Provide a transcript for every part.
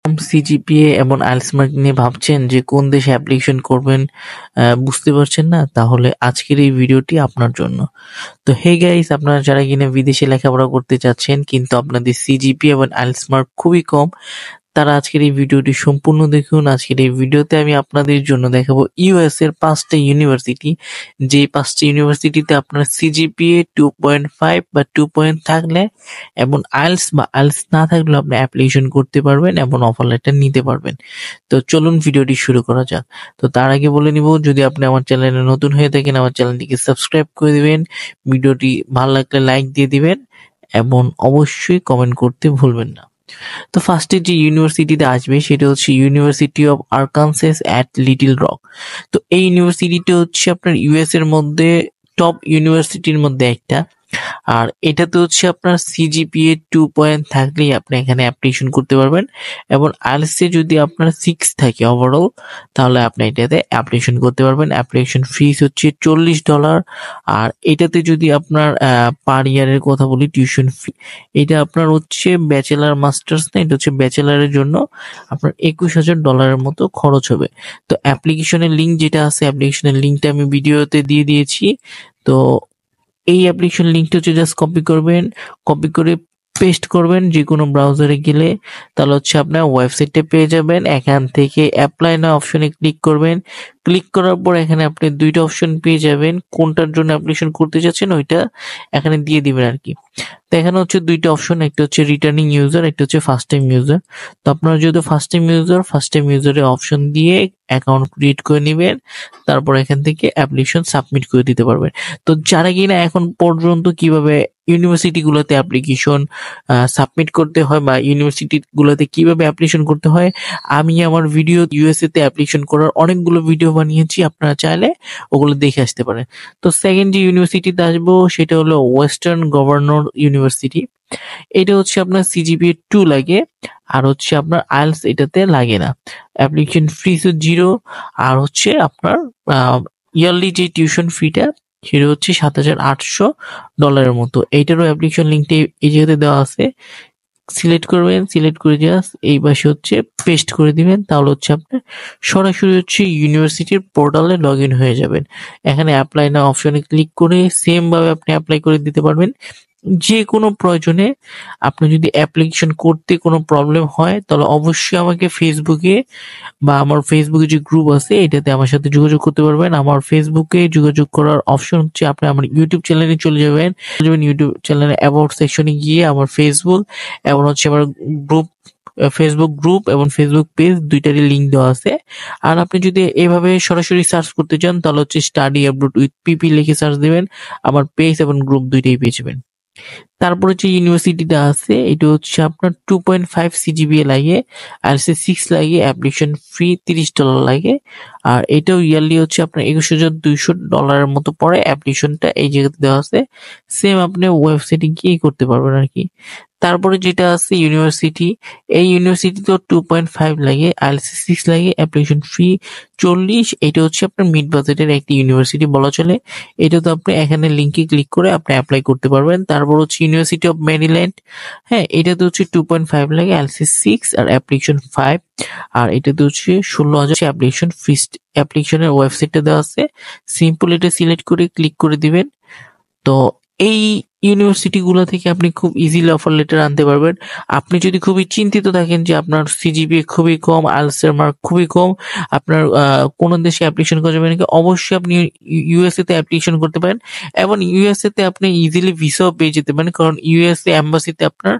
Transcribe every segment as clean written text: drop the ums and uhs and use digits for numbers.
CGPA এবং IELTS mark নিয়ে ভাবছেন যে কোন দেশে অ্যাপ্লিকেশন করবেন, বুঝতে পারছেন না? তাহলে আজকের এই ভিডিওটি আপনার জন্য। তো হে গাইস, আপনারা যারা কিনা বিদেশে লেখাপড়া করতে চাচ্ছেন কিন্তু আপনাদের সিজিপিএ এবং আইএলটিএস মার্ক খুবই কম, তারা আজকের এই ভিডিওটি সম্পূর্ণ দেখুন। আজকের এই ভিডিওতে আমি আপনাদের জন্য দেখাবো ইউএস এর 5টা ইউনিভার্সিটি, যে 5টা ইউনিভার্সিটিতে আপনার সিজিপিএ 2.5 বা 2 পয়েন্ট থাকলে এবং আইএলটিএস বা আইএলটিএস না থাকলে আপনি অ্যাপ্লিকেশন করতে পারবেন এবং অফার লেটার নিতে পারবেন। তো চলুন ভিডিওটি শুরু করা যাক। তো তার আগে বলে নিব, যদি আপনি আমার চ্যানেলে নতুন হয়ে থাকেন আমার চ্যানেলটিকে সাবস্ক্রাইব করে দিবেন, ভিডিওটি ভালো লাগলে লাইক দিয়ে দিবেন এবং অবশ্যই কমেন্ট করতে ভুলবেন না। তো ফার্স্টে যে ইউনিভার্সিটিতে আসবে সেটা হচ্ছে university of Arkansas at little rock. তো এই ইউনিভার্সিটিটা হচ্ছে আপনার ইউএস এর মধ্যে টপ ইউনিভার্সিটির মধ্যে একটা, আর এটাতে হচ্ছে আপনার সিজিপিএ 2 পয়েন্ট থাকলেই আপনি এখানে অ্যাপ্লিকেশন করতে পারবেন এবং আইএলটিএস যদি আপনার 6 থাকে ওভারঅল, তাহলে আপনি এটাতে অ্যাপ্লিকেশন করতে পারবেন। অ্যাপ্লিকেশন ফিস হচ্ছে $40। আর এটাতে যদি আপনার পার ইয়ারের কথা বলি, টিউশন ফি এটা আপনার হচ্ছে ব্যাচেলার মাস্টার্স না, এটা হচ্ছে ব্যাচেলারের জন্য আপনার $21,000 মতো খরচ হবে। তো অ্যাপ্লিকেশনের লিঙ্ক যেটা আছে, অ্যাপ্লিকেশনের লিঙ্কটা আমি ভিডিওতে দিয়ে দিয়েছি। তো এই অ্যাপ্লিকেশন লিঙ্কটা হচ্ছে জাস্ট কপি করবেন, কপি করে পেস্ট করবেন যে কোনো ব্রাউজারে গেলে, তাহলে হচ্ছে আপনার ওয়েবসাইটটা পেয়ে যাবেন। এখান থেকে অ্যাপ্লাই নাও অপশনে ক্লিক করবেন। ক্লিক করার পর এখানে আপনি দুইটা অপশন পেয়ে যাবেন, কোনটার জন্য অ্যাপ্লিকেশন করতে চাচ্ছেন ওইটা এখানে দিয়ে দিবেন আর কি। তো এখানে হচ্ছে দুইটা অপশন, একটা হচ্ছে রিটার্নিং ইউজার, একটা হচ্ছে ফার্স্ট টাইম ইউজার। তো আপনারা যেহেতু ফার্স্ট টাইম ইউজারের অপশন দিয়ে অ্যাকাউন্ট ক্রিয়েট করে নেবেন, তারপর এখান থেকে অ্যাপ্লিকেশন সাবমিট করে দিতে পারবেন। তো যারা কিনা এখন পর্যন্ত কিভাবে ইউনিভার্সিটি গুলোতে অ্যাপ্লিকেশন সাবমিট করতে হয় বা ইউনিভার্সিটি গুলোতে কিভাবে অ্যাপ্লিকেশন করতে হয়, আমি আমার ভিডিও ইউএসএ তে অ্যাপ্লিকেশন করার অনেকগুলো ভিডিও বানিয়েছি, আপনারা চাইলে ওগুলো দেখে আসতে পারেন। তো সেকেন্ড যে ইউনিভার্সিটিতে আসবো সেটা হলো ওয়েস্টার্ন গভর্নর ইউনিভার্সিটি। এটা হচ্ছে আপনার সিজিপিএ 2 লাগে, আর হচ্ছে আপনার আইএলটিএস এটাতে লাগে না। অ্যাপ্লিকেশন ফিস 0, আর হচ্ছে আপনার ইয়ারলি যে টিউশন ফিটা সেটা হচ্ছে $7,800 মতো। এইটারও অ্যাপ্লিকেশন লিঙ্কটা এই জায়গাতে দেওয়া আছে, সিলেক্ট করবেন, সিলেক্ট করে জাস্ট এই পাশে হচ্ছে পেস্ট করে দিবেন, তাহলে হচ্ছে আপনার সরাসরি হচ্ছে ইউনিভার্সিটির পোর্টালে লগ ইন হয়ে যাবেন। এখানে অ্যাপ্লাই না অপশনে ক্লিক করে সেম ভাবে আপনি অ্যাপ্লাই করে দিতে পারবেন। যে কোনো প্রয়োজনে আপনি যদি অ্যাপ্লিকেশন করতে কোনো প্রবলেম হয় তাহলে অবশ্যই আমাকে ফেসবুকে বা আমার ফেসবুকে যে গ্রুপ আছে এটাতে আমার সাথে যোগাযোগ করতে পারবেন। আমার ফেসবুকে যোগাযোগ করার অপশন হচ্ছে আপনি আমার ইউটিউব চ্যানেলে চলে যাবেন, ইউটিউব চ্যানেলে অ্যাবাউট সেকশনে গিয়ে আমার ফেসবুক এবং হচ্ছে আমার গ্রুপ, ফেসবুক গ্রুপ এবং ফেসবুক পেজ দুইটারই লিঙ্ক দেওয়া আছে। আর আপনি যদি এভাবে সরাসরি সার্চ করতে চান তাহলে হচ্ছে স্টাডি অ্যাব্রোড উইথ পিপি লিখে সার্চ দিবেন, আমার পেজ এবং গ্রুপ দুইটাই পেয়ে যাবেন। তারপরে যে ইউনিভার্সিটিটা আছে এটা হচ্ছে আপনার 2.5 সিজিপিএ লাগে, আর 6 লাগে, অ্যাপ্লিকেশন ফি $30 লাগে, আর এটাও ইয়ারলি হচ্ছে আপনার $21,200 মতো পড়ে। অ্যাপ্লিকেশনটা এই জায়গাতে দেওয়া আছে, সেম আপনি ওয়েবসাইটে গিয়ে করতে পারবেন আর কি। তারপরে যেটা আছে ইউনিভার্সিটি, এই ইউনিভার্সিটিতেও 2.5 লাগে, আইএলটিএস 6 লাগে, অ্যাপ্লিকেশন ফি 40। এটা হচ্ছে আপনার মিড বাজেটের একটি ইউনিভার্সিটি বলা চলে। এটা তো আপনি এখানে লিঙ্কে ক্লিক করে আপনি অ্যাপ্লাই করতে পারবেন। তারপর হচ্ছে ইউনিভার্সিটি অফ মেরিল্যান্ড, হ্যাঁ এটাতে হচ্ছে 2.5 লাগে, আইএলটিএস 6 আর অ্যাপ্লিকেশন 5, আর এটাতে হচ্ছে 16,000 অ্যাপ্লিকেশন ফিস। অ্যাপ্লিকেশনের ওয়েবসাইটটা দেওয়া আছে, সিম্পল এটা সিলেক্ট করে ক্লিক করে দিবেন। তো এই ইউনিভার্সিটি গুলো থেকে আপনি খুব ইজিলি অফার লেটার আনতে পারবেন। আপনি যদি খুবই চিন্তিত থাকেন যে আপনার সিজিপিএ খুবই কম, আইএলটিএস এর মার্ক খুবই কম, আপনার কোন দেশে অ্যাপ্লিকেশন করা যাবে নাকি, অবশ্যই আপনি ইউএসএ তে অ্যাপ্লিকেশন করতে পারেন এবং ইউএসএ তে আপনি ইজিলি ভিসাও পেয়ে যেতে পারেন, কারণ ইউএসএ এম্বাসিতে আপনার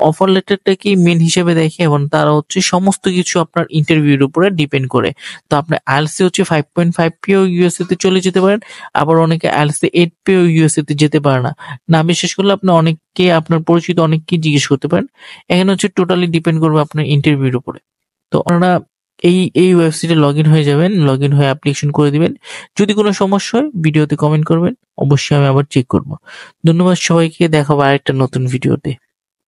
অফার লেটারটাকে মেন হিসেবে দেখে এবং তারা হচ্ছে সমস্ত কিছু আপনার ইন্টারভিউর উপরে ডিপেন্ড করে। তো আপনি আইএলটিএস হচ্ছে 5.5 পেয়েও ইউএসএ তে চলে যেতে পারেন, আবার অনেকে আইএলটিএস 8 পেয়েও ইউএসএ তে যেতে পারে না। না বিশ্বাস করলে আপনি অনেককে, আপনার পরিচিত অনেককে জিজ্ঞেস করতে পারেন। এখানে হচ্ছে টোটালি ডিপেন্ড করবে আপনার ইন্টারভিউর উপরে। তো আপনারা এই ওয়েবসাইটে লগ ইন হয়ে যাবেন, লগ ইন হয়ে অ্যাপ্লিকেশন করে দিবেন। যদি কোনো সমস্যা হয় ভিডিওতে কমেন্ট করবেন, অবশ্যই আমি আবার চেক করব। ধন্যবাদ সবাইকে, দেখা হবে আরেকটা নতুন ভিডিওতে।